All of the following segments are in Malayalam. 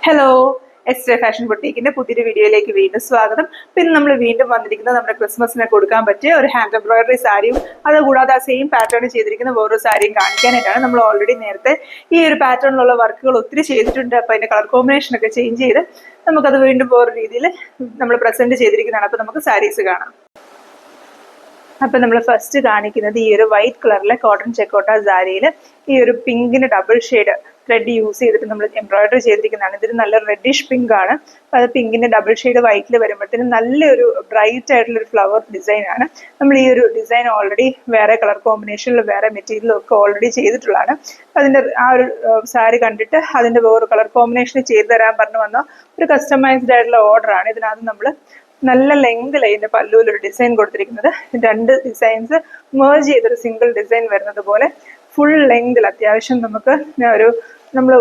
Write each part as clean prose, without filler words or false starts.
ഹലോ, എസ് ഫാഷൻ ബൊട്ടീക്കിന്റെ പുതിയൊരു വീഡിയോയിലേക്ക് വീണ്ടും സ്വാഗതം. പിന്നെ നമ്മൾ വീണ്ടും വന്നിരിക്കുന്നത് നമ്മുടെ ക്രിസ്മസിനെ കൊടുക്കാൻ പറ്റിയ ഒരു ഹാൻഡ് എംബ്രോയിഡറി സാരിയും അതുകൂടാതെ ആ സെയിം പാറ്റേൺ ചെയ്തിരിക്കുന്ന വേറൊരു സാരിയും കാണിക്കാനായിട്ടാണ്. നമ്മൾ ഓൾറെഡി നേരത്തെ ഈ ഒരു പാറ്റേണിലുള്ള വർക്കുകൾ ഒത്തിരി ചെയ്തിട്ടുണ്ട്. അപ്പോൾ അതിന്റെ കളർ കോമ്പിനേഷൻ ഒക്കെ ചേഞ്ച് ചെയ്ത് നമുക്കത് വീണ്ടും വേറൊരു രീതിയിൽ നമ്മൾ പ്രസന്റ് ചെയ്തിരിക്കുന്നതാണ്. അപ്പോൾ നമുക്ക് സാരീസ് കാണാം. അപ്പൊ നമ്മൾ ഫസ്റ്റ് കാണിക്കുന്നത് ഈ ഒരു വൈറ്റ് കളറിലെ കോട്ടൺ ചെക്കോട്ട സാരിയിൽ ഈ ഒരു പിങ്കിന് ഡബിൾ ഷെയ്ഡ് ത്രെഡ് യൂസ് ചെയ്തിട്ട് നമ്മൾ എംബ്രോയിഡറി ചെയ്തിരിക്കുന്നതാണ്. ഇതൊരു നല്ല റെഡിഷ് പിങ്ക് ആണ്. അപ്പൊ അത് പിങ്കിന്റെ ഡബിൾ ഷെയ്ഡ് വൈറ്റിൽ വരുമ്പോഴത്തേനും നല്ലൊരു ബ്രൈറ്റ് ആയിട്ടുള്ള ഒരു ഫ്ലവർ ഡിസൈൻ ആണ്. നമ്മൾ ഈ ഒരു ഡിസൈൻ ഓൾറെഡി വേറെ കളർ കോമ്പിനേഷനിലും വേറെ മെറ്റീരിയലും ഒക്കെ ഓൾറെഡി ചെയ്തിട്ടുള്ളതാണ്. അതിന്റെ ആ ഒരു സാരി കണ്ടിട്ട് അതിന്റെ വേറെ കളർ കോമ്പിനേഷൻ ചെയ്തു തരാൻ പറഞ്ഞു വന്ന ഒരു കസ്റ്റമൈസ്ഡ് ആയിട്ടുള്ള ഓർഡർ ആണ്. ഇതിനകത്ത് നമ്മൾ നല്ല ലെങ്തിൽ ഇതിന്റെ പല്ലുവിൽ ഒരു ഡിസൈൻ കൊടുത്തിരിക്കുന്നത്. രണ്ട് ഡിസൈൻസ് മേർജ് ചെയ്തൊരു സിംഗിൾ ഡിസൈൻ വരുന്നത് പോലെ ഫുൾ ലെങ്തിൽ അത്യാവശ്യം നമുക്ക് ഒരു നമ്മൾ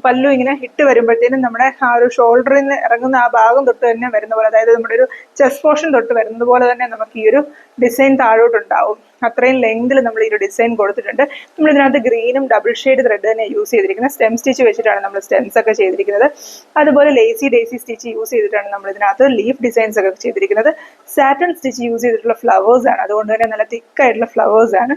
പല്ലു ഇങ്ങനെ ഇട്ട് വരുമ്പോഴത്തേനും നമ്മുടെ ആ ഒരു ഷോൾഡറിൽ നിന്ന് ഇറങ്ങുന്ന ആ ഭാഗം തൊട്ട് തന്നെ വരുന്ന പോലെ, അതായത് നമ്മുടെ ഒരു ചെസ്റ്റ് പോർഷൻ തൊട്ട് വരുന്നത് പോലെ തന്നെ നമുക്ക് ഈ ഒരു ഡിസൈൻ താഴോട്ടുണ്ടാവും. അത്രയും ലെങ്തിൽ നമ്മൾ ഈ ഒരു ഡിസൈൻ കൊടുത്തിട്ടുണ്ട്. നമ്മൾ ഇതിനകത്ത് ഗ്രീനും ഡബിൾ ഷെയ്ഡ് ത്രെഡ് തന്നെ യൂസ് ചെയ്തിരിക്കുന്നത്. സ്റ്റെം സ്റ്റിച്ച് വെച്ചിട്ടാണ് നമ്മൾ സ്റ്റെംസ് ഒക്കെ ചെയ്തിരിക്കുന്നത്. അതുപോലെ ലേസി ഡേസി സ്റ്റിച്ച് യൂസ് ചെയ്തിട്ടാണ് നമ്മൾ ഇതിനകത്ത് ലീഫ് ഡിസൈൻസ് ഒക്കെ ചെയ്തിരിക്കുന്നത്. സാറ്റൺ സ്റ്റിച്ച് യൂസ് ചെയ്തിട്ടുള്ള ഫ്ലവേഴ്സ് ആണ്. അതുകൊണ്ട് തന്നെ നല്ല തിക്കായിട്ടുള്ള ഫ്ലവേഴ്സ് ആണ്.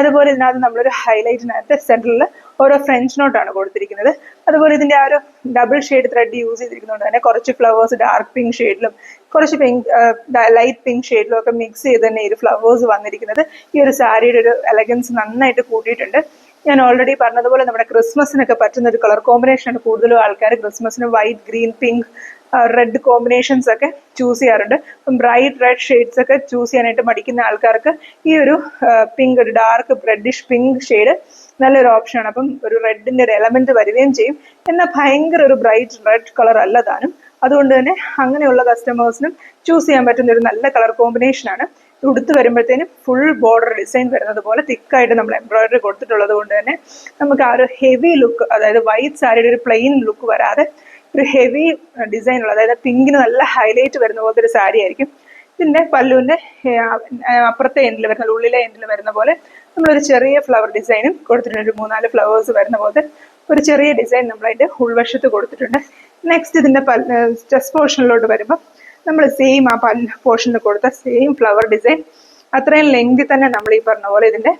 അതുപോലെ ഇതിനകത്ത് നമ്മളൊരു ഹൈലൈറ്റിനകത്ത് സെന്ററിൽ ഓരോ ഫ്രഞ്ച് നോട്ടാണ് കൊടുത്തിരിക്കുന്നത്. അതുപോലെ ഇതിന്റെ ആ ഒരു ഡബിൾ ഷെയ്ഡ് ത്രെഡ് യൂസ് ചെയ്തിരിക്കുന്നതുകൊണ്ട് തന്നെ കുറച്ച് ഫ്ലവേഴ്സ് ഡാർക്ക് പിങ്ക് ഷെയ്ഡിലും കുറച്ച് പിങ്ക് ലൈറ്റ് പിങ്ക് ഷെയ്ഡിലും ഒക്കെ മിക്സ് ചെയ്ത് തന്നെ ഈ ഒരു ഫ്ലവേഴ്സ് വന്നിരിക്കുന്നത് ഈ ഒരു സാരിയുടെ ഒരു എലഗൻസ് നന്നായിട്ട് കൂട്ടിയിട്ടുണ്ട്. ഞാൻ ഓൾറെഡി പറഞ്ഞതുപോലെ നമ്മുടെ ക്രിസ്മസിനൊക്കെ പറ്റുന്ന ഒരു കളർ കോമ്പിനേഷനാണ് കൂടുതലും ആൾക്കാർ ക്രിസ്മസിന് white, green, pink, red combinations ഒക്കെ ചൂസ് ചെയ്യാറുണ്ട്. അപ്പം ബ്രൈറ്റ് റെഡ് ഷെയ്ഡ്സ് ഒക്കെ ചൂസ് ചെയ്യാനായിട്ട് മടിക്കുന്ന ആൾക്കാർക്ക് ഈ ഒരു പിങ്ക്, ഒരു ഡാർക്ക് റെഡിഷ് പിങ്ക് ഷെയ്ഡ് നല്ലൊരു ഓപ്ഷനാണ്. അപ്പം ഒരു റെഡിന്റെ ഒരു എലമെന്റ് വരികയും ചെയ്യും. എന്നാൽ ഭയങ്കര ഒരു ബ്രൈറ്റ് റെഡ് കളർ അല്ല താനും. അതുകൊണ്ട് തന്നെ അങ്ങനെയുള്ള കസ്റ്റമേഴ്സിനും ചൂസ് ചെയ്യാൻ പറ്റുന്ന ഒരു നല്ല കളർ കോമ്പിനേഷനാണ്. ഉടുത്ത് വരുമ്പോഴത്തേനും ഫുൾ ബോർഡർ ഡിസൈൻ വരുന്നത് പോലെ തിക്കായിട്ട് നമ്മൾ എംബ്രോയിഡറി കൊടുത്തിട്ടുള്ളത് കൊണ്ട് തന്നെ നമുക്ക് ആ ഒരു ഹെവി ലുക്ക്, അതായത് വൈറ്റ് സാരിയുടെ ഒരു പ്ലെയിൻ ലുക്ക് വരാതെ ഒരു ഹെവി ഡിസൈൻ ഉള്ള, അതായത് പിങ്കിന് നല്ല ഹൈലൈറ്റ് വരുന്ന പോലത്തെ ഒരു സാരി ആയിരിക്കും. ഇതിന്റെ പല്ലുവിന്റെ അപ്പുറത്തെ എൻഡിൽ വരുന്ന, ഉള്ളിലെ എൻഡിൽ വരുന്ന പോലെ നമ്മളൊരു ചെറിയ ഫ്ലവർ ഡിസൈനും കൊടുത്തിട്ടുണ്ട്. ഒരു 3-4 ഫ്ലവേഴ്സ് വരുന്ന പോലത്തെ ഒരു ചെറിയ ഡിസൈൻ നമ്മൾ അതിന്റെ ഉൾവശത്ത് കൊടുത്തിട്ടുണ്ട്. നെക്സ്റ്റ് ഇതിന്റെ ചെസ്റ്റ് പോർഷനിലോട്ട് വരുമ്പോൾ നമ്മൾ സെയിം ആ പോർഷനിൽ കൊടുത്ത സെയിം ഫ്ലവർ ഡിസൈൻ അത്രയും ലെങ്തി തന്നെ നമ്മൾ ഈ പറഞ്ഞ പോലെ ഇതിന്റെ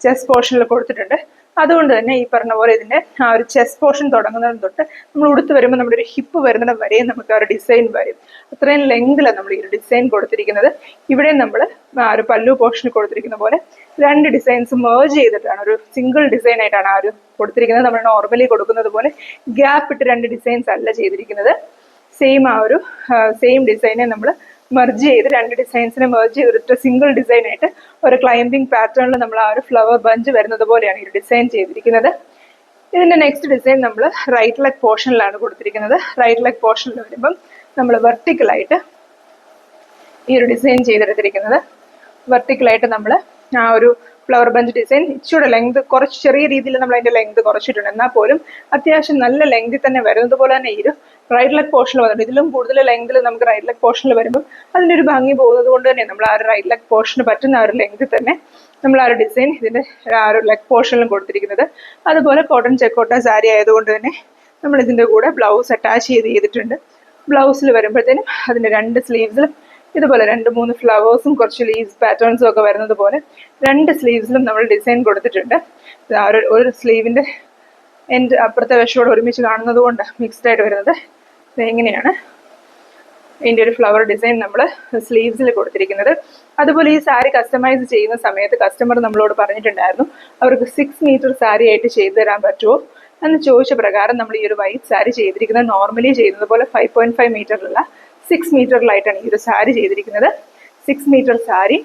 ചെസ്റ്റ് പോർഷനിൽ കൊടുത്തിട്ടുണ്ട്. അതുകൊണ്ട് തന്നെ ഈ പറഞ്ഞ പോലെ ഇതിന്റെ ആ ഒരു ചെസ്റ്റ് പോർഷൻ തുടങ്ങുന്നത് തൊട്ട് നമ്മൾ ഉടുത്ത് വരുമ്പോൾ നമ്മുടെ ഒരു ഹിപ്പ് വരുന്നത് വരെയും നമുക്ക് ആ ഒരു ഡിസൈൻ വരും. അത്രയും ലെങ്തിലാണ് നമ്മൾ ഈ ഒരു ഡിസൈൻ കൊടുത്തിരിക്കുന്നത്. ഇവിടെ നമ്മൾ ആ ഒരു പല്ലു പോർഷന് കൊടുത്തിരിക്കുന്ന പോലെ രണ്ട് ഡിസൈൻസ് മേർജ് ചെയ്തിട്ടാണ് ഒരു സിംഗിൾ ഡിസൈൻ ആയിട്ടാണ് ആ ഒരു കൊടുത്തിരിക്കുന്നത്. നമ്മൾ നോർമലി കൊടുക്കുന്നത് പോലെ ഗ്യാപ്പ് ഇട്ട് രണ്ട് ഡിസൈൻസ് അല്ല ചെയ്തിരിക്കുന്നത്. സെയിം ആ ഒരു സെയിം ഡിസൈനെ നമ്മൾ മെർജ് ചെയ്ത് രണ്ട് ഡിസൈൻസിനെ മെർജ് ചെയ്തിട്ട് സിംഗിൾ ഡിസൈൻ ആയിട്ട് ഒരു ക്ലൈംബിംഗ് പാറ്റേണിൽ നമ്മൾ ആ ഒരു ഫ്ലവർ ബഞ്ച് വരുന്നത് പോലെയാണ് ഈ ഡിസൈൻ ചെയ്തിരിക്കുന്നത്. ഇതിന്റെ നെക്സ്റ്റ് ഡിസൈൻ നമ്മൾ റൈറ്റ് ലെഗ് പോർഷനിലാണ് കൊടുത്തിരിക്കുന്നത്. റൈറ്റ് ലെഗ് പോർഷനിൽ വരുമ്പം നമ്മൾ വെർട്ടിക്കലായിട്ട് ഈ ഒരു ഡിസൈൻ ചെയ്തെടുത്തിരിക്കുന്നത്. വെർട്ടിക്കലായിട്ട് നമ്മൾ ആ ഒരു ഫ്ലവർ ബഞ്ച് ഡിസൈൻ ഇച്ചിരി ലെങ്ത് കുറച്ച് ചെറിയ രീതിയിൽ നമ്മൾ അതിന്റെ ലെങ്ത് കുറച്ചിട്ടുണ്ട്. എന്നാൽ പോലും അത്യാവശ്യം നല്ല ലെങ്തിൽ തന്നെ വരുന്നത് പോലെ തന്നെ ഈ ഒരു റൈറ്റ് ലെഗ് പോർഷനിൽ വന്നിട്ടുണ്ട്. ഇതിലും കൂടുതൽ ലെങ്തിൽ നമുക്ക് റൈറ്റ് ലെഗ് പോർഷനിൽ വരുമ്പോൾ അതിൻ്റെ ഒരു ഭംഗി പോകുന്നത് കൊണ്ട് തന്നെ നമ്മൾ ആ ഒരു റൈറ്റ് ലെഗ് പോർഷന് പറ്റുന്ന ആ ഒരു ലെങ്തിൽ തന്നെ നമ്മൾ ആ ഒരു ഡിസൈൻ ഇതിന്റെ ആ ഒരു ലെഗ് പോർഷനിലും കൊടുത്തിരിക്കുന്നത്. അതുപോലെ കോട്ടൺ ചെക്കോട്ട സാരി ആയതുകൊണ്ട് തന്നെ നമ്മൾ ഇതിന്റെ കൂടെ ബ്ലൗസ് അറ്റാച്ച് ചെയ്തിട്ടുണ്ട്. ബ്ലൗസിൽ വരുമ്പോഴത്തേനും അതിന്റെ രണ്ട് സ്ലീവ്സിലും ഇതുപോലെ 2-3 ഫ്ലവേഴ്സും കുറച്ച് ലീവ്സ് പാറ്റേൺസും ഒക്കെ വരുന്നത് പോലെ രണ്ട് സ്ലീവ്സിലും നമ്മൾ ഡിസൈൻ കൊടുത്തിട്ടുണ്ട്. ഒരു സ്ലീവിന്റെ എൻഡ് അപ്പുറത്തെ വശത്തോട് ഒരുമിച്ച് കാണുന്നത് കൊണ്ട് മിക്സ്ഡ് ആയിട്ട് വരുന്നത് എങ്ങനെയാണ് ഇതിൻ്റെ ഒരു ഫ്ലവർ ഡിസൈൻ നമ്മൾ സ്ലീവ്സിൽ കൊടുത്തിരിക്കുന്നത്. അതുപോലെ ഈ സാരി കസ്റ്റമൈസ് ചെയ്യുന്ന സമയത്ത് കസ്റ്റമർ നമ്മളോട് പറഞ്ഞിട്ടുണ്ടായിരുന്നു അവർക്ക് 6 മീറ്റർ സാരി ആയിട്ട് ചെയ്തു തരാൻ പറ്റുമോ എന്ന് ചോദിച്ച പ്രകാരം നമ്മൾ ഈ ഒരു വൈറ്റ് സാരി ചെയ്തിരിക്കുന്നത് നോർമലി ചെയ്യുന്നത് പോലെ 5.5 മീറ്ററിലുള്ള 6 മീറ്ററിലായിട്ടാണ് ഈ ഒരു സാരി ചെയ്തിരിക്കുന്നത്. 6 മീറ്റർ സാരി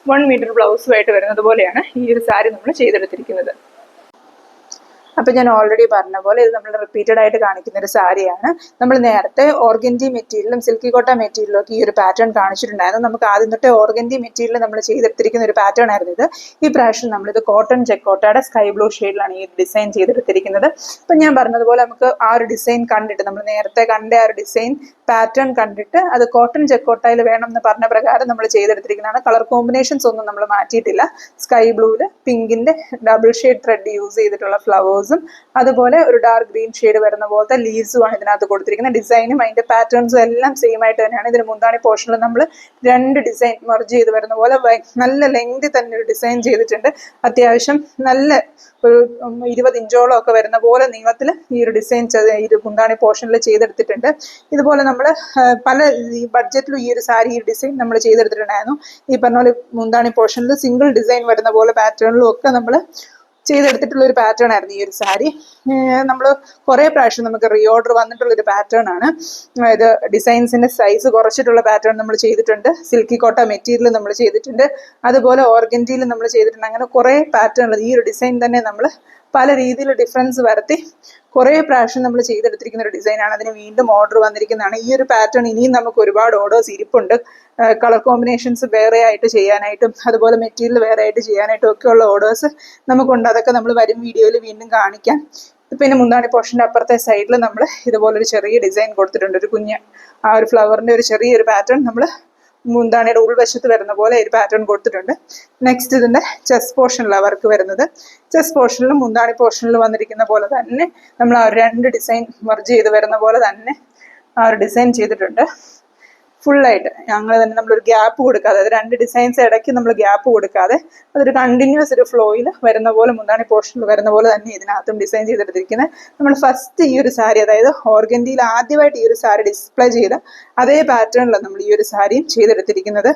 1 മീറ്റർ ബ്ലൗസുമായിട്ട് വരുന്നത് പോലെയാണ് ഈ ഒരു സാരി നമ്മൾ ചെയ്തെടുത്തിരിക്കുന്നത്. അപ്പം ഞാൻ ഓൾറെഡി പറഞ്ഞ പോലെ ഇത് നമ്മൾ റിപ്പീറ്റഡ് ആയിട്ട് കാണിക്കുന്ന ഒരു സാരിയാണ്. നമ്മൾ നേരത്തെ ഓർഗൻഡി മെറ്റീരിയലും സിൽക്കി കോട്ട മെറ്റീരിയലും ഒക്കെ ഈ ഒരു പാറ്റേൺ കാണിച്ചിട്ടുണ്ടായിരുന്നു. നമുക്ക് ആദ്യം തൊട്ടേ ഓർഗൻഡി മെറ്റീരിയൽ നമ്മൾ ചെയ്തെടുത്തിരിക്കുന്ന ഒരു പാറ്റേൺ ആയിരുന്നു ഇത്. ഈ പ്രാവശ്യം നമ്മളിത് കോട്ടൺ ചെക്കോട്ടയുടെ സ്കൈ ബ്ലൂ ഷെയ്ഡിലാണ് ഈ ഡിസൈൻ ചെയ്തെടുത്തിരിക്കുന്നത്. അപ്പം ഞാൻ പറഞ്ഞതുപോലെ നമുക്ക് ആ ഒരു ഡിസൈൻ കണ്ടിട്ട് നമ്മൾ നേരത്തെ കണ്ട ആ ഒരു ഡിസൈൻ പാറ്റേൺ കണ്ടിട്ട് അത് കോട്ടൺ ചെക്കോട്ടയിൽ വേണം എന്ന് പറഞ്ഞ പ്രകാരം നമ്മൾ ചെയ്തെടുത്തിരിക്കുന്നതാണ്. കളർ കോമ്പിനേഷൻസ് ഒന്നും നമ്മൾ മാറ്റിയിട്ടില്ല. സ്കൈ ബ്ലൂവിൽ പിങ്കിന്റെ ഡബിൾ ഷെയ്ഡ് ത്രെഡ് യൂസ് ചെയ്തിട്ടുള്ള ഫ്ലവേഴ്സ് ഫ്ലവേഴ്സും അതുപോലെ ഒരു ഡാർക്ക് ഗ്രീൻ ഷെയ്ഡ് വരുന്ന പോലത്തെ ലീവ്സും ആണ് ഇതിനകത്ത് കൊടുത്തിരിക്കുന്നത്. ഡിസൈനും അതിന്റെ പാറ്റേൺസും എല്ലാം സെയിം ആയിട്ട് തന്നെയാണ്. ഇതിന് മുന്താണി പോർഷനിൽ നമ്മൾ 2 ഡിസൈൻ മെർജ് ചെയ്ത് വരുന്ന പോലെ നല്ല ലെങ്തി തന്നെ ഒരു ഡിസൈൻ ചെയ്തിട്ടുണ്ട്. അത്യാവശ്യം നല്ല ഒരു 20 ഇഞ്ചോളം ഒക്കെ വരുന്ന പോലെ നീളത്തിൽ ഈ ഒരു ഡിസൈൻ ഈ ഒരു മുന്താണി പോർഷനിൽ ചെയ്തെടുത്തിട്ടുണ്ട്. ഇതുപോലെ നമ്മൾ പല ബഡ്ജറ്റിലും ഈ ഒരു സാരി ഈ ഡിസൈൻ നമ്മൾ ചെയ്തെടുത്തിട്ടുണ്ടായിരുന്നു. ഈ പറഞ്ഞ പോലെ മുന്താണി പോർഷനിൽ സിംഗിൾ ഡിസൈൻ വരുന്ന പോലെ പാറ്റേണിലും ഒക്കെ നമ്മൾ ചെയ്തെടുത്തിട്ടുള്ള ഒരു പാറ്റേൺ ആയിരുന്നു ഈ ഒരു സാരി. നമ്മൾ കുറേ പ്രാവശ്യം നമുക്ക് റീ ഓർഡർ വന്നിട്ടുള്ള ഒരു പാറ്റേൺ ആണ്. അതായത് ഡിസൈൻസിന്റെ സൈസ് കുറച്ചിട്ടുള്ള പാറ്റേൺ നമ്മൾ ചെയ്തിട്ടുണ്ട്. സിൽക്കി കോട്ട മെറ്റീരിയൽ നമ്മൾ ചെയ്തിട്ടുണ്ട്. അതുപോലെ ഓർഗൻഡിയിൽ നമ്മൾ ചെയ്തിട്ടുണ്ട്. അങ്ങനെ കുറേ പാറ്റേൺ ഈ ഒരു ഡിസൈൻ തന്നെ നമ്മൾ പല രീതിയിൽ ഡിഫറൻസ് വരുത്തി കുറേ പ്രാവശ്യം നമ്മൾ ചെയ്തെടുത്തിരിക്കുന്ന ഒരു ഡിസൈനാണ്. അതിന് വീണ്ടും ഓർഡർ വന്നിരിക്കുന്നതാണ്. ഈ ഒരു പാറ്റേൺ ഇനിയും നമുക്ക് ഒരുപാട് ഓർഡേഴ്സ് ഇരിപ്പുണ്ട്. കളർ കോമ്പിനേഷൻസ് വേറെ ആയിട്ട് ചെയ്യാനായിട്ടും അതുപോലെ മെറ്റീരിയൽ വേറെ ആയിട്ട് ചെയ്യാനായിട്ടും ഒക്കെയുള്ള ഓർഡേഴ്സ് നമുക്കുണ്ട്. അതൊക്കെ നമ്മൾ വരും വീഡിയോയിൽ വീണ്ടും കാണിക്കാം. പിന്നെ മുന്താണി പോർഷൻ്റെ അപ്പുറത്തെ സൈഡിൽ നമ്മൾ ഇതുപോലൊരു ചെറിയ ഡിസൈൻ കൊടുത്തിട്ടുണ്ട്. ഒരു കുഞ്ഞ് ആ ഒരു ഫ്ലവറിൻ്റെ ഒരു ചെറിയൊരു പാറ്റേൺ നമ്മൾ മുന്താണിയുടെ ഉൾവശത്ത് വരുന്ന പോലെ ഒരു പാറ്റേൺ കൊടുത്തിട്ടുണ്ട്. നെക്സ്റ്റ് ഇതിന്റെ ചെസ്റ്റ് പോർഷനിലാണ് വർക്ക് വരുന്നത്. ചെസ്റ്റ് പോർഷനിലും മുന്താണി പോർഷനിലും വന്നിരിക്കുന്ന പോലെ തന്നെ നമ്മൾ ആ 2 ഡിസൈൻ മെർജ് ചെയ്ത് വരുന്ന പോലെ തന്നെ ആ ഒരു ഡിസൈൻ ചെയ്തിട്ടുണ്ട്. ഫുള്ളായിട്ട് ഞങ്ങൾ തന്നെ നമ്മളൊരു ഗ്യാപ്പ് കൊടുക്കാതെ, അത് 2 ഡിസൈൻസ് ഇടയ്ക്ക് നമ്മൾ ഗ്യാപ്പ് കൊടുക്കാതെ അതൊരു കണ്ടിന്യൂസ് ഒരു ഫ്ലോയിൽ വരുന്ന പോലെ മുന്താണി പോർഷനിൽ വരുന്ന പോലെ തന്നെ ഇതിനകത്തും ഡിസൈൻ ചെയ്തെടുത്തിരിക്കുന്നത്. നമ്മൾ ഫസ്റ്റ് ഈ ഒരു സാരി, അതായത് ഓർഗൻഡിയിൽ ആദ്യമായിട്ട് ഈ ഒരു സാരി ഡിസ്പ്ലേ ചെയ്ത അതേ പാറ്റേണിലാണ് നമ്മൾ ഈ ഒരു സാരിയും ചെയ്തെടുത്തിരിക്കുന്നത്.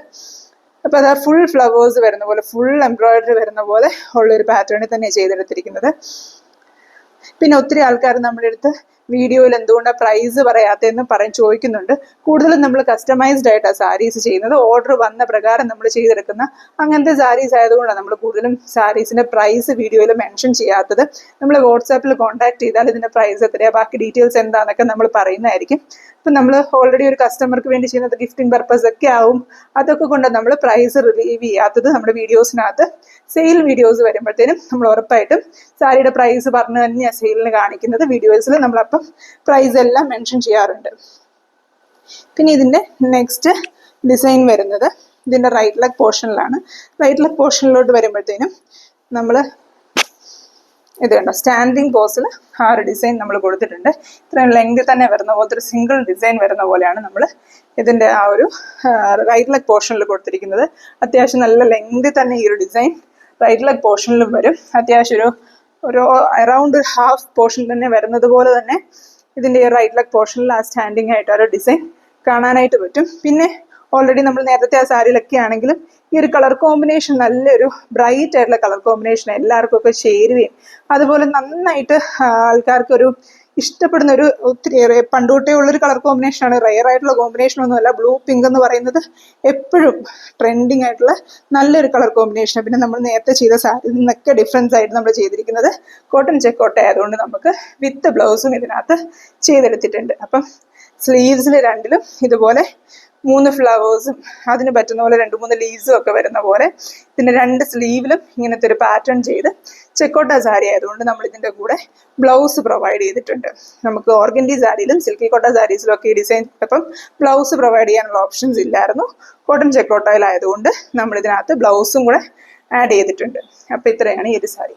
അപ്പോൾ അത് ഫുൾ ഫ്ലവേഴ്സ് വരുന്ന പോലെ, ഫുൾ എംബ്രോയിഡറി വരുന്ന പോലെ ഉള്ളൊരു പാറ്റേണിൽ തന്നെ ചെയ്തെടുത്തിരിക്കുന്നത്. പിന്നെ ഒത്തിരി ആൾക്കാർ നമ്മുടെ അടുത്ത് വീഡിയോയിൽ എന്തുകൊണ്ടാണ് പ്രൈസ് പറയാത്തതെന്ന് ചോദിക്കുന്നുണ്ട്. കൂടുതലും നമ്മൾ കസ്റ്റമൈസ്ഡ് ആയിട്ടാണ് സാരീസ് ചെയ്യുന്നത്. ഓർഡർ വന്ന പ്രകാരം നമ്മൾ ചെയ്തെടുക്കുന്ന അങ്ങനത്തെ സാരീസ് ആയതുകൊണ്ടാണ് നമ്മൾ കൂടുതലും സാരീസിന്റെ പ്രൈസ് വീഡിയോയിൽ മെൻഷൻ ചെയ്യാത്തത്. നമ്മൾ വാട്സാപ്പിൽ കോൺടാക്ട് ചെയ്താൽ ഇതിന്റെ പ്രൈസ് എത്രയാണ്, ബാക്കി ഡീറ്റെയിൽസ് എന്താണെന്നൊക്കെ നമ്മൾ പറയുന്നതായിരിക്കും. ഇപ്പം നമ്മൾ ഓൾറെഡി ഒരു കസ്റ്റമർക്ക് വേണ്ടി ചെയ്യുന്നത് ഗിഫ്റ്റിംഗ് പർപ്പസ് ഒക്കെ ആവും. അതൊക്കെ കൊണ്ട് നമ്മൾ പ്രൈസ് റിലീവ് ചെയ്യാത്തത്. നമ്മുടെ വീഡിയോസിനകത്ത് സെയിൽ വീഡിയോസ് വരുമ്പോഴത്തേനും നമ്മൾ ഉറപ്പായിട്ടും സാരിയുടെ പ്രൈസ് പറഞ്ഞ് തന്നെയാണ് സെയിലിന് കാണിക്കുന്നത്. വീഡിയോസിൽ നമ്മളപ്പം പ്രൈസ് എല്ലാം മെൻഷൻ ചെയ്യാറുണ്ട്. പിന്നെ ഇതിൻ്റെ നെക്സ്റ്റ് ഡിസൈൻ വരുന്നത് ഇതിൻ്റെ റൈറ്റ് ലെഗ് പോർഷനിലാണ്. റൈറ്റ് ലെഗ് പോർഷനിലോട്ട് വരുമ്പോഴത്തേനും നമ്മൾ ഇത് കണ്ടോ, സ്റ്റാൻഡിങ് പോസിൽ ആ ഒരു ഡിസൈൻ നമ്മൾ കൊടുത്തിട്ടുണ്ട്. ഇത്രയും ലെങ്ത് തന്നെ വരുന്ന പോലത്തെ ഒരു സിംഗിൾ ഡിസൈൻ വരുന്ന പോലെയാണ് നമ്മൾ ഇതിൻ്റെ ആ ഒരു റൈറ്റ് ലെഗ് പോർഷനിൽ കൊടുത്തിരിക്കുന്നത്. അത്യാവശ്യം നല്ല ലെങ്ത് തന്നെ ഈ ഒരു ഡിസൈൻ റൈറ്റ് ലെഗ് പോർഷനിലും വരും. അത്യാവശ്യം ഒരു അറൗണ്ട് ഒരു ഹാഫ് പോർഷൻ തന്നെ വരുന്നത് പോലെ തന്നെ ഇതിൻ്റെ ഈ റൈറ്റ് ലെഗ് പോർഷനിൽ ആ സ്റ്റാൻഡിങ് ആയിട്ട് ആ ഒരു ഡിസൈൻ കാണാനായിട്ട് പറ്റും. പിന്നെ ഓൾറെഡി നമ്മൾ നേരത്തെ ആ സാരിയിലൊക്കെ ആണെങ്കിലും ഈ ഒരു കളർ കോമ്പിനേഷൻ നല്ലൊരു ബ്രൈറ്റ് ആയിട്ടുള്ള കളർ കോമ്പിനേഷൻ എല്ലാവർക്കും ഒക്കെ ചേരുകയും അതുപോലെ നന്നായിട്ട് ആൾക്കാർക്കൊരു ഇഷ്ടപ്പെടുന്ന ഒരു ഒത്തിരിയേറെ പണ്ടുതൊട്ടേ ഉള്ളൊരു കളർ കോമ്പിനേഷനാണ്. റെയർ ആയിട്ടുള്ള കോമ്പിനേഷൻ ഒന്നുമല്ല. ബ്ലൂ പിങ്ക് എന്ന് പറയുന്നത് എപ്പോഴും ട്രെൻഡിങ് ആയിട്ടുള്ള നല്ലൊരു കളർ കോമ്പിനേഷനാണ്. പിന്നെ നമ്മൾ നേരത്തെ ചെയ്ത സാരിയിൽ നിന്നൊക്കെ ഡിഫറൻസ് ആയിട്ട് നമ്മൾ ചെയ്തിരിക്കുന്നത് കോട്ടൺ ചെക്കോട്ട ആയതുകൊണ്ട് നമുക്ക് വിത്ത് ബ്ലൗസും ഇതിനകത്ത് ചെയ്തെടുത്തിട്ടുണ്ട്. അപ്പം സ്ലീവ്സിൽ 2ലും ഇതുപോലെ 3 ഫ്ലവേഴ്സും അതിന് പറ്റുന്ന പോലെ 2-3 ലീവ്സും ഒക്കെ വരുന്ന പോലെ ഇതിൻ്റെ 2 സ്ലീവിലും ഇങ്ങനത്തെ ഒരു പാറ്റേൺ ചെയ്ത് ചെക്കോട്ട സാരി ആയതുകൊണ്ട് നമ്മൾ ഇതിൻ്റെ കൂടെ ബ്ലൗസ് പ്രൊവൈഡ് ചെയ്തിട്ടുണ്ട്. നമുക്ക് ഓർഗൻഡി സാരിയിലും സിൽക്കി കോട്ട സാരീസിലും ഒക്കെ ഈ ഡിസൈൻ ഇപ്പം ബ്ലൗസ് പ്രൊവൈഡ് ചെയ്യാനുള്ള ഓപ്ഷൻസ് ഇല്ലായിരുന്നു. കോട്ടൺ ചെക്കോട്ടയിലായതുകൊണ്ട് നമ്മൾ ഇതിനകത്ത് ബ്ലൗസും കൂടെ ആഡ് ചെയ്തിട്ടുണ്ട്. അപ്പം ഇത്രയാണ് ഈ ഒരു സാരി.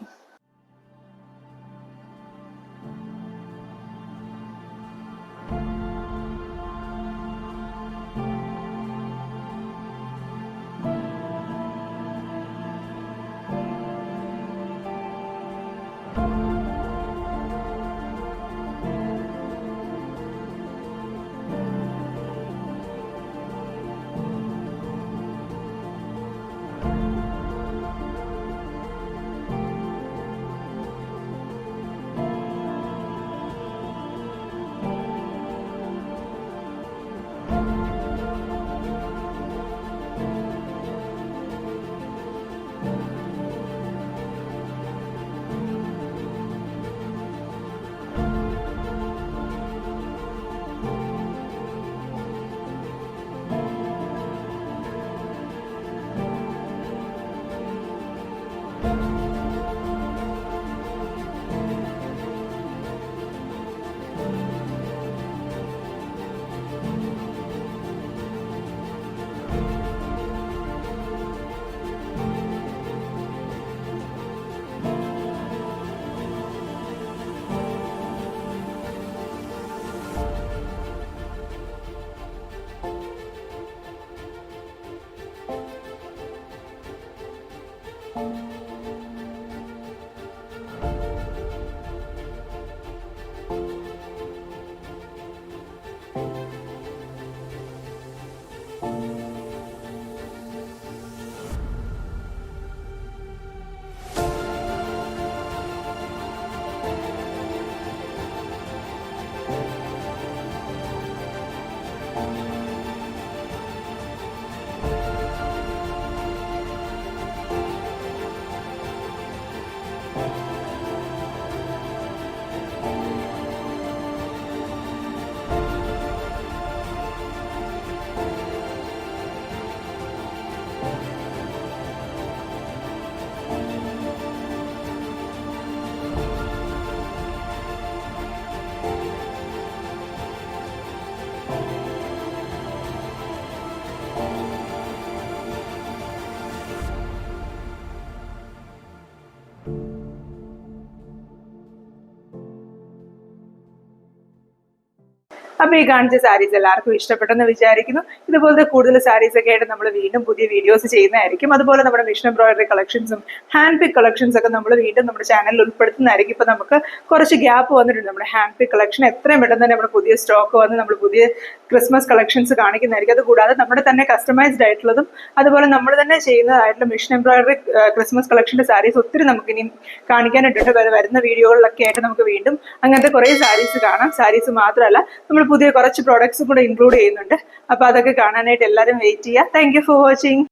അപ്പോൾ ഈ കാണിച്ച സാരീസ് എല്ലാവർക്കും ഇഷ്ടപ്പെട്ടെന്ന് വിചാരിക്കുന്നു. ഇതുപോലത്തെ കൂടുതൽ സാരീസ് ഒക്കെ ആയിട്ട് നമ്മൾ വീണ്ടും പുതിയ വീഡിയോസ് ചെയ്യുന്നതായിരിക്കും. അതുപോലെ നമ്മുടെ മിഷൻ എംബ്രോയിഡറി കളക്ഷൻസും ഹാൻഡ് പിക്ക് കളക്ഷൻസ് ഒക്കെ നമ്മൾ വീണ്ടും നമ്മുടെ ചാനലിൽ ഉൾപ്പെടുത്തുന്നതായിരിക്കും. ഇപ്പോൾ നമുക്ക് കുറച്ച് ഗ്യാപ്പ് വന്നിട്ടുണ്ട്. നമ്മുടെ ഹാൻഡ് പിക്ക് കളക്ഷൻ എത്രയും പെട്ടെന്ന് തന്നെ നമ്മുടെ പുതിയ സ്റ്റോക്ക് വന്ന് നമ്മൾ പുതിയ ക്രിസ്മസ് കളക്ഷൻസ് കാണിക്കുന്നതായിരിക്കും. അതുകൂടാതെ നമ്മുടെ തന്നെ കസ്റ്റമൈസ്ഡ് ആയിട്ടുള്ളതും അതുപോലെ നമ്മൾ തന്നെ ചെയ്യുന്നതായിട്ടുള്ള മിഷൻ എംബ്രോയിഡറി ക്രിസ്മസ് കളക്ഷൻ്റെ സാരീസ് ഒത്തിരി നമുക്കിനി കാണിക്കാനായിട്ടുണ്ട്. വരുന്ന വീഡിയോകളിലൊക്കെ ആയിട്ട് നമുക്ക് വീണ്ടും അങ്ങനത്തെ കുറേ സാരീസ് കാണാം. സാരീസ് മാത്രമല്ല, നമ്മൾ പുതിയ കുറച്ച് പ്രോഡക്ട്സ് കൂടെ ഇൻക്ലൂഡ് ചെയ്യുന്നുണ്ട്. അപ്പോൾ അതൊക്കെ കാണാനായിട്ട് എല്ലാവരും വെയിറ്റ് ചെയ്യുക. Thank you for watching.